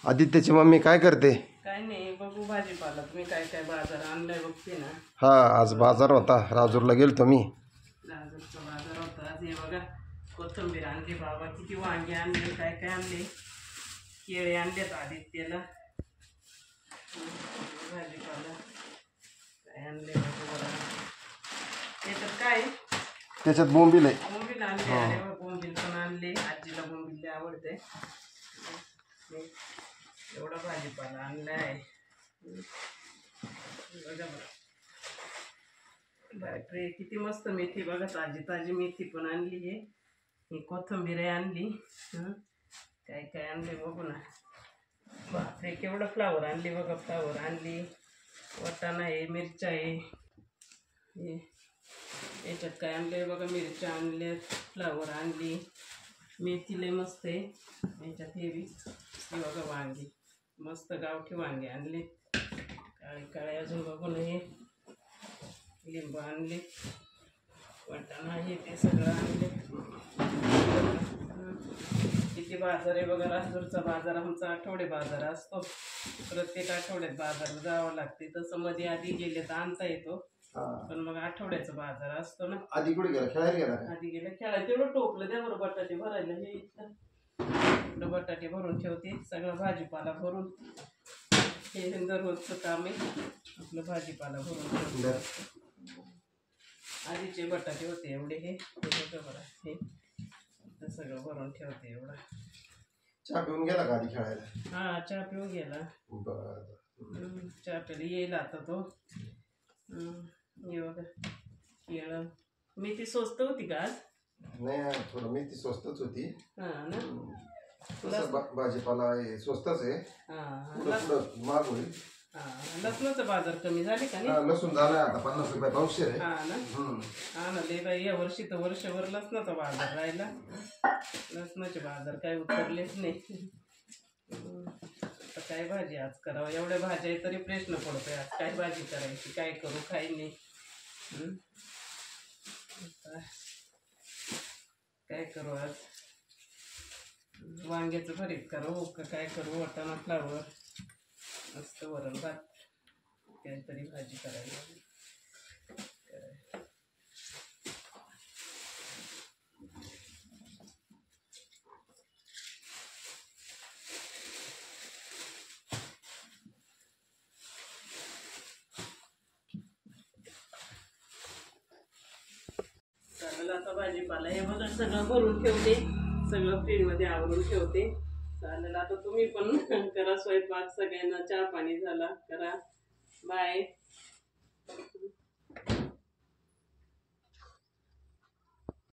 आदित्यची mummy काय करते? काय नाही बघू भाजीपाला तुम्ही काय काय बाजार आणलाय बघते ना. हा आज बाजार होता, राजूरला गेलतो मी. राजूरचा बाजार होता आज. हे बघा कोथिंबीर आणली बाबा, किती वांगे आणले, काय काय आणले, केळे आणलेत आदित्यला. भाजीपाला काय आणले बघा. त्याच्यात काय त्याच्यात बोंबील आहे. बोंबील आणले. अरे वा, बोंबील पण आणले. आजीला बोंबील आवडते. एवढा भाजीपाला आणलाय बघा बघा. बापरे किती मस्त मेथी बघा, ताजी ताजी मेथी पण आणली आहे. ही कोथिंबीर आणली. काय काय आणले बघू ना. बापरे केवढं फ्लावर आणली बघा. फ्लावर आणली, वाटाणा आहे, मिरच्या आहे. याच्यात काय आणले बघा, मिरच्या आणल्या, फ्लावर आणली, मेथी लय मस्त आहे. याच्यात हे बघा वांगी, मस्त गावठी वांगे आणले, काळे काळे. अजून बघू ना हे लिंबू आणले, वाटाणा आहे, ते सगळं आणले. किती बाजार आहे बघा. राजूरचा बाजार आमचा आठवडे बाजार असतो. प्रत्येक आठवड्यात बाजारात जावं लागते. तसं मध्ये आधी गेले तर आणता येतो, पण मग आठवड्याचा बाजार असतो ना. आधी कुठे गेला? खेळायला गेला? आधी गेलं खेळायला. तेवढं टोपलं त्यावर बटाटे भरायला. हे इथं बटाटे भरून ठेवते, सगळं भाजीपाला भरून. हे दररोजचं काम आहे आपलं, भाजीपाला भरून ठेवते. आधीचे बटाटे होते एवढे. हे बरं हे सगळं भरून ठेवते एवढं. चहा पिऊन गेला का आधी खेळायला? हा चहा पिऊन गेला. चहा प्यायला येईल आता तो. हे बघा केळं. मेथी स्वस्त होती का आज? नाही, थोडं मेथी स्वस्तच होती. हा ना. भाजीपाला स्वस्तच आहे. पुढं महाग होईल. लसणाचा बाजार कमी झाले का नाही? लसूण झालाय आता 50 रुपये पावशेर आहे. हा ना. हा ना लय बाई, या वर्षी तर वर्षभर लसणाचा बाजार राहिला. लसणाचे बाजार काय उतरलेच नाही. आता काय भाजी आज करावं? एवढ्या भाज्या आहे तरी प्रश्न पडतोय आज काय भाजी करायची, काय करू, काय नाही. काय करू आज? वांग्याचं भरीत करू का काय करू? वाटाणा फ्लावर, मस्त वरण भात, काहीतरी भाजी करायला. आता भाजीपाला हे बघा सगळं भरून ठेवते, सगळं फ्रीजमध्ये आवरून ठेवते. चालेल आता तुम्ही पण करा स्वयंपाक. सगळ्यांना चहा पाणी झाला करा. बाय.